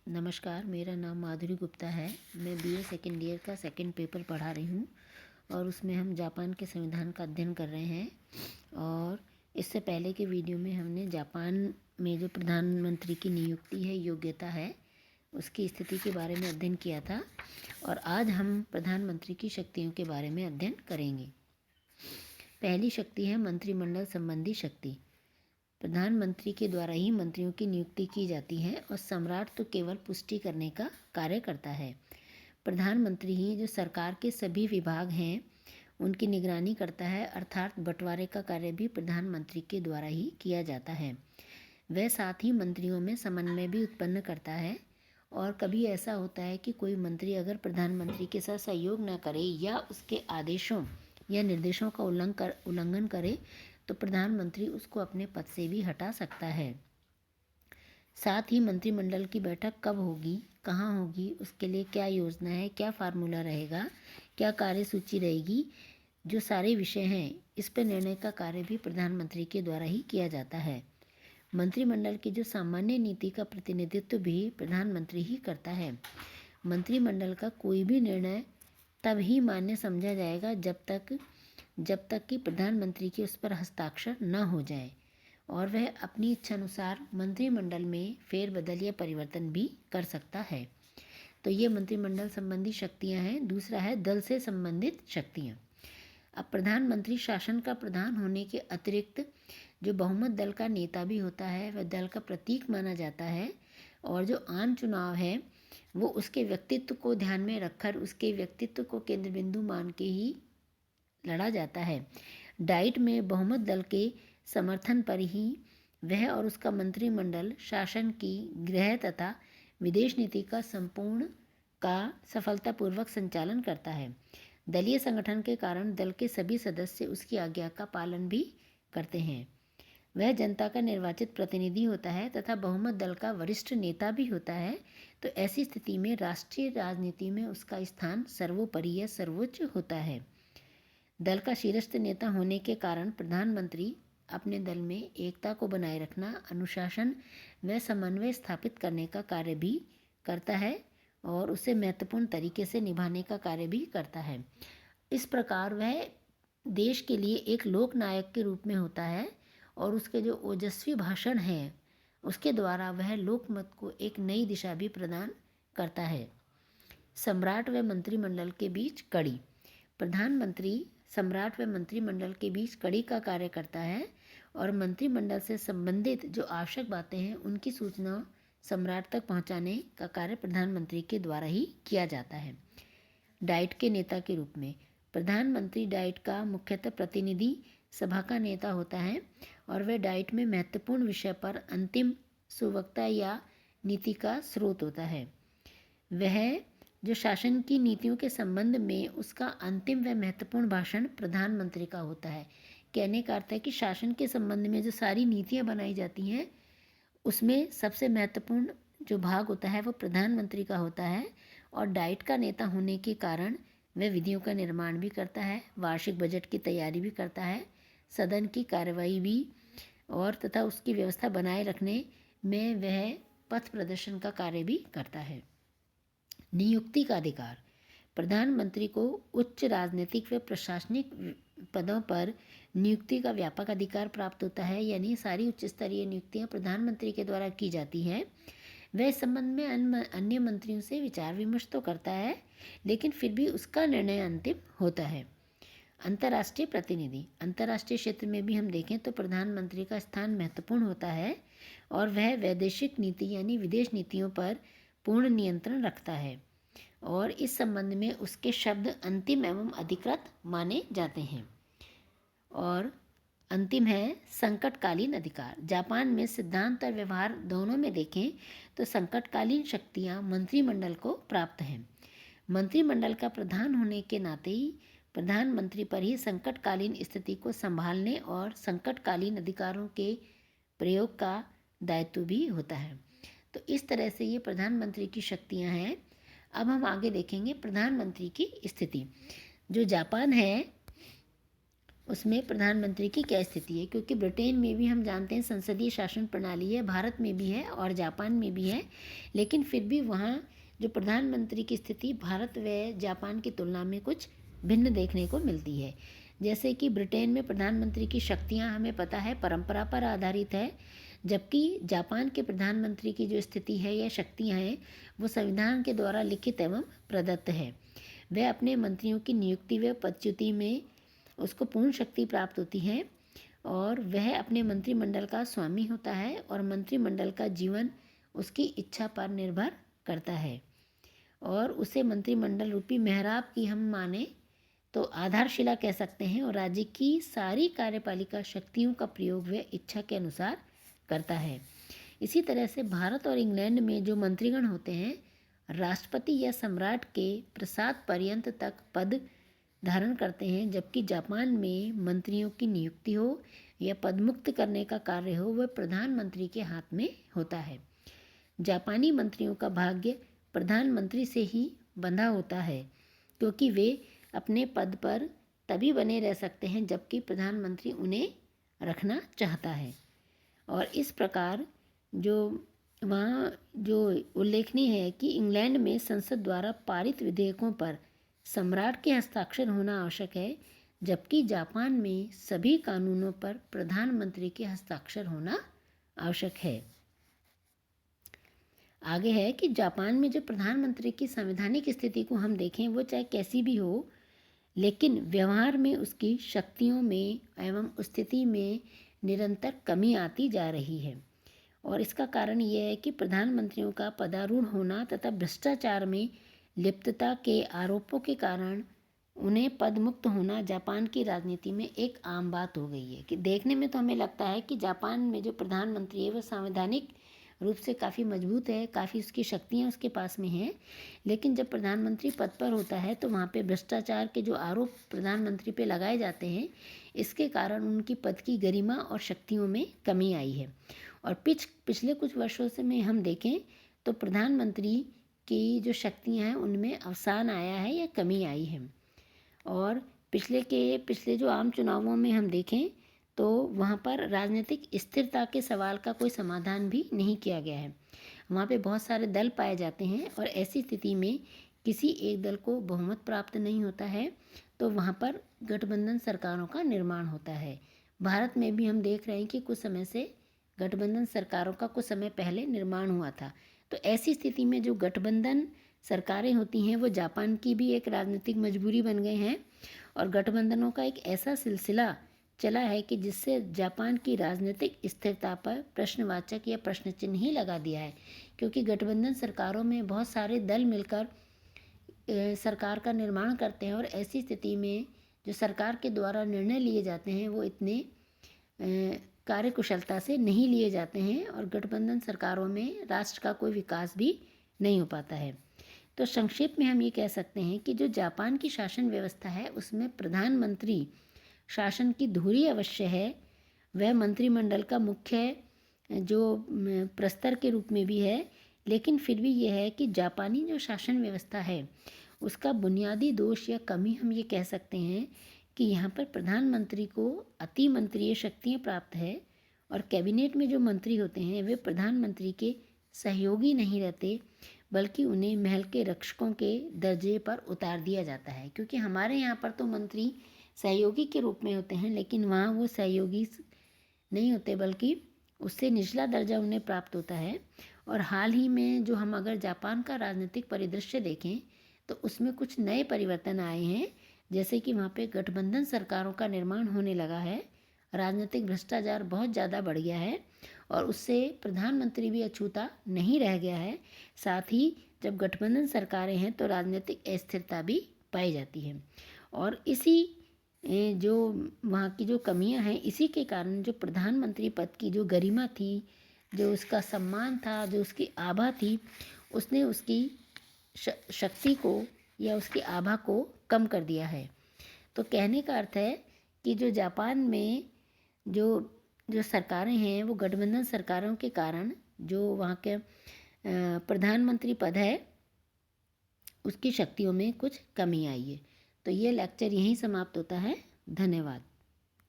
नमस्कार, मेरा नाम माधुरी गुप्ता है। मैं बीए सेकेंड ईयर का सेकंड पेपर पढ़ा रही हूँ और उसमें हम जापान के संविधान का अध्ययन कर रहे हैं। और इससे पहले के वीडियो में हमने जापान में जो प्रधानमंत्री की नियुक्ति है, योग्यता है, उसकी स्थिति के बारे में अध्ययन किया था। और आज हम प्रधानमंत्री की शक्तियों के बारे में अध्ययन करेंगे। पहली शक्ति है मंत्रिमंडल संबंधी शक्ति। प्रधानमंत्री के द्वारा ही मंत्रियों की नियुक्ति की जाती है और सम्राट तो केवल पुष्टि करने का कार्य करता है। प्रधानमंत्री ही जो सरकार के सभी विभाग हैं उनकी निगरानी करता है, अर्थात बंटवारे का कार्य भी प्रधानमंत्री के द्वारा ही किया जाता है। वह साथ ही मंत्रियों में समन्वय भी उत्पन्न करता है। और कभी ऐसा होता है कि कोई मंत्री अगर प्रधानमंत्री के साथ सहयोग न करे या उसके आदेशों या निर्देशों का उल्लंघन करे तो प्रधानमंत्री उसको अपने पद से भी हटा सकता है। साथ ही मंत्रिमंडल की बैठक कब होगी, कहाँ होगी, उसके लिए क्या योजना है, क्या फार्मूला रहेगा, क्या कार्यसूची रहेगी, जो सारे विषय हैं, इस पर निर्णय का कार्य भी प्रधानमंत्री के द्वारा ही किया जाता है। मंत्रिमंडल की जो सामान्य नीति का प्रतिनिधित्व भी प्रधानमंत्री ही करता है। मंत्रिमंडल का कोई भी निर्णय तब ही मान्य समझा जाएगा जब तक कि प्रधानमंत्री के उस पर हस्ताक्षर न हो जाए और वह अपनी इच्छानुसार मंत्रिमंडल में फेरबदल या परिवर्तन भी कर सकता है। तो ये मंत्रिमंडल संबंधी शक्तियां हैं। दूसरा है दल से संबंधित शक्तियां। अब प्रधानमंत्री शासन का प्रधान होने के अतिरिक्त जो बहुमत दल का नेता भी होता है, वह दल का प्रतीक माना जाता है। और जो आम चुनाव है वो उसके व्यक्तित्व को ध्यान में रखकर, उसके व्यक्तित्व को केंद्र बिंदु मान के ही लड़ा जाता है। डाइट में बहुमत दल के समर्थन पर ही वह और उसका मंत्रिमंडल शासन की गृह तथा विदेश नीति का संपूर्ण का सफलतापूर्वक संचालन करता है। दलीय संगठन के कारण दल के सभी सदस्य उसकी आज्ञा का पालन भी करते हैं। वह जनता का निर्वाचित प्रतिनिधि होता है तथा बहुमत दल का वरिष्ठ नेता भी होता है। तो ऐसी स्थिति में राष्ट्रीय राजनीति में उसका स्थान सर्वोपरि या सर्वोच्च होता है। दल का शीर्षस्थ नेता होने के कारण प्रधानमंत्री अपने दल में एकता को बनाए रखना, अनुशासन व समन्वय स्थापित करने का कार्य भी करता है और उसे महत्वपूर्ण तरीके से निभाने का कार्य भी करता है। इस प्रकार वह देश के लिए एक लोकनायक के रूप में होता है और उसके जो ओजस्वी भाषण हैं उसके द्वारा वह लोकमत को एक नई दिशा भी प्रदान करता है। सम्राट व मंत्रिमंडल के बीच कड़ी। प्रधानमंत्री सम्राट व मंत्रिमंडल के बीच कड़ी का कार्य करता है और मंत्रिमंडल से संबंधित जो आवश्यक बातें हैं उनकी सूचना सम्राट तक पहुंचाने का कार्य प्रधानमंत्री के द्वारा ही किया जाता है। डाइट के नेता के रूप में प्रधानमंत्री डाइट का मुख्यतः प्रतिनिधि सभा का नेता होता है और वह डाइट में महत्वपूर्ण विषय पर अंतिम सुवक्ता या नीति का स्रोत होता है। वह जो शासन की नीतियों के संबंध में उसका अंतिम व महत्वपूर्ण भाषण प्रधानमंत्री का होता है। कहने का अर्थ है कि शासन के संबंध में जो सारी नीतियाँ बनाई जाती हैं उसमें सबसे महत्वपूर्ण जो भाग होता है वो प्रधानमंत्री का होता है। और डाइट का नेता होने के कारण वह विधियों का निर्माण भी करता है, वार्षिक बजट की तैयारी भी करता है, सदन की कार्रवाई भी और तथा उसकी व्यवस्था बनाए रखने में वह पथ प्रदर्शन का कार्य भी करता है। नियुक्ति का अधिकार। प्रधानमंत्री को उच्च राजनीतिक व प्रशासनिक पदों पर नियुक्ति का व्यापक अधिकार प्राप्त होता है, यानी सारी उच्च स्तरीय नियुक्तियां प्रधानमंत्री के द्वारा की जाती हैं। वह इस संबंध में अन्य मंत्रियों से विचार विमर्श तो करता है लेकिन फिर भी उसका निर्णय अंतिम होता है। अंतर्राष्ट्रीय प्रतिनिधि। अंतर्राष्ट्रीय क्षेत्र में भी हम देखें तो प्रधानमंत्री का स्थान महत्वपूर्ण होता है और वह वैदेशिक नीति यानी विदेश नीतियों पर पूर्ण नियंत्रण रखता है और इस संबंध में उसके शब्द अंतिम एवं अधिकृत माने जाते हैं। और अंतिम है संकटकालीन अधिकार। जापान में सिद्धांत और व्यवहार दोनों में देखें तो संकटकालीन शक्तियां मंत्रिमंडल को प्राप्त हैं। मंत्रिमंडल का प्रधान होने के नाते ही प्रधानमंत्री पर ही संकटकालीन स्थिति को संभालने और संकटकालीन अधिकारों के प्रयोग का दायित्व भी होता है। तो इस तरह से ये प्रधानमंत्री की शक्तियां हैं। अब हम आगे देखेंगे प्रधानमंत्री की स्थिति। जो जापान है उसमें प्रधानमंत्री की क्या स्थिति है, क्योंकि ब्रिटेन में भी हम जानते हैं संसदीय शासन प्रणाली है, भारत में भी है और जापान में भी है, लेकिन फिर भी वहाँ जो प्रधानमंत्री की स्थिति भारत व जापान की तुलना में कुछ भिन्न देखने को मिलती है। जैसे कि ब्रिटेन में प्रधानमंत्री की शक्तियाँ हमें पता है परंपरा पर आधारित है, जबकि जापान के प्रधानमंत्री की जो स्थिति है या शक्तियाँ हैं वो संविधान के द्वारा लिखित एवं प्रदत्त है। वह अपने मंत्रियों की नियुक्ति व पदच्युति में उसको पूर्ण शक्ति प्राप्त होती है और वह अपने मंत्रिमंडल का स्वामी होता है और मंत्रिमंडल का जीवन उसकी इच्छा पर निर्भर करता है और उसे मंत्रिमंडल रूपी मेहराब की हम माने तो आधारशिला कह सकते हैं और राज्य की सारी कार्यपालिका शक्तियों का प्रयोग वह इच्छा के अनुसार करता है। इसी तरह से भारत और इंग्लैंड में जो मंत्रीगण होते हैं राष्ट्रपति या सम्राट के प्रसाद पर्यंत तक पद धारण करते हैं, जबकि जापान में मंत्रियों की नियुक्ति हो या पदमुक्त करने का कार्य हो वह प्रधानमंत्री के हाथ में होता है। जापानी मंत्रियों का भाग्य प्रधानमंत्री से ही बंधा होता है, क्योंकि वे अपने पद पर तभी बने रह सकते हैं जबकि प्रधानमंत्री उन्हें रखना चाहता है। और इस प्रकार जो वहाँ जो उल्लेखनीय है कि इंग्लैंड में संसद द्वारा पारित विधेयकों पर सम्राट के हस्ताक्षर होना आवश्यक है, जबकि जापान में सभी कानूनों पर प्रधानमंत्री के हस्ताक्षर होना आवश्यक है। आगे है कि जापान में जो प्रधानमंत्री की संवैधानिक स्थिति को हम देखें वो चाहे कैसी भी हो, लेकिन व्यवहार में उसकी शक्तियों में एवं स्थिति में निरंतर कमी आती जा रही है और इसका कारण यह है कि प्रधानमंत्रियों का पदारूढ़ होना तथा भ्रष्टाचार में लिप्तता के आरोपों के कारण उन्हें पदमुक्त होना जापान की राजनीति में एक आम बात हो गई है। कि देखने में तो हमें लगता है कि जापान में जो प्रधानमंत्री है वह संवैधानिक रूप से काफ़ी मजबूत है, काफ़ी उसकी शक्तियाँ उसके पास में हैं, लेकिन जब प्रधानमंत्री पद पर होता है तो वहाँ पे भ्रष्टाचार के जो आरोप प्रधानमंत्री पे लगाए जाते हैं इसके कारण उनकी पद की गरिमा और शक्तियों में कमी आई है। और पिछले कुछ वर्षों से में हम देखें तो प्रधानमंत्री की जो शक्तियाँ हैं उनमें अवसान आया है या कमी आई है। और पिछले जो आम चुनावों में हम देखें तो वहाँ पर राजनीतिक स्थिरता के सवाल का कोई समाधान भी नहीं किया गया है। वहाँ पे बहुत सारे दल पाए जाते हैं और ऐसी स्थिति में किसी एक दल को बहुमत प्राप्त नहीं होता है तो वहाँ पर गठबंधन सरकारों का निर्माण होता है। भारत में भी हम देख रहे हैं कि कुछ समय से गठबंधन सरकारों का कुछ समय पहले निर्माण हुआ था। तो ऐसी स्थिति में जो गठबंधन सरकारें होती हैं वो जापान की भी एक राजनीतिक मजबूरी बन गए हैं और गठबंधनों का एक ऐसा सिलसिला चला है कि जिससे जापान की राजनीतिक स्थिरता पर प्रश्नवाचक या प्रश्न चिन्ह ही लगा दिया है, क्योंकि गठबंधन सरकारों में बहुत सारे दल मिलकर सरकार का निर्माण करते हैं और ऐसी स्थिति में जो सरकार के द्वारा निर्णय लिए जाते हैं वो इतने कार्यकुशलता से नहीं लिए जाते हैं और गठबंधन सरकारों में राष्ट्र का कोई विकास भी नहीं हो पाता है। तो संक्षेप में हम ये कह सकते हैं कि जो जापान की शासन व्यवस्था है उसमें प्रधानमंत्री शासन की धुरी अवश्य है, वह मंत्रिमंडल का मुख्य जो प्रस्तर के रूप में भी है, लेकिन फिर भी यह है कि जापानी जो शासन व्यवस्था है उसका बुनियादी दोष या कमी हम ये कह सकते हैं कि यहाँ पर प्रधानमंत्री को अति मंत्रीय शक्तियाँ प्राप्त है और कैबिनेट में जो मंत्री होते हैं वे प्रधानमंत्री के सहयोगी नहीं रहते, बल्कि उन्हें महल के रक्षकों के दर्जे पर उतार दिया जाता है। क्योंकि हमारे यहाँ पर तो मंत्री सहयोगी के रूप में होते हैं, लेकिन वहाँ वो सहयोगी नहीं होते बल्कि उससे निचला दर्जा उन्हें प्राप्त होता है। और हाल ही में जो हम अगर जापान का राजनीतिक परिदृश्य देखें तो उसमें कुछ नए परिवर्तन आए हैं, जैसे कि वहाँ पे गठबंधन सरकारों का निर्माण होने लगा है, राजनीतिक भ्रष्टाचार बहुत ज़्यादा बढ़ गया है और उससे प्रधानमंत्री भी अछूता नहीं रह गया है। साथ ही जब गठबंधन सरकारें हैं तो राजनीतिक अस्थिरता भी पाई जाती है और इसी जो वहाँ की जो कमियां हैं इसी के कारण जो प्रधानमंत्री पद की जो गरिमा थी, जो उसका सम्मान था, जो उसकी आभा थी, उसने उसकी शक्ति को या उसकी आभा को कम कर दिया है। तो कहने का अर्थ है कि जो जापान में जो जो सरकारें हैं वो गठबंधन सरकारों के कारण जो वहाँ के प्रधानमंत्री पद है उसकी शक्तियों में कुछ कमी आई है। तो ये लेक्चर यहीं समाप्त होता है। धन्यवाद।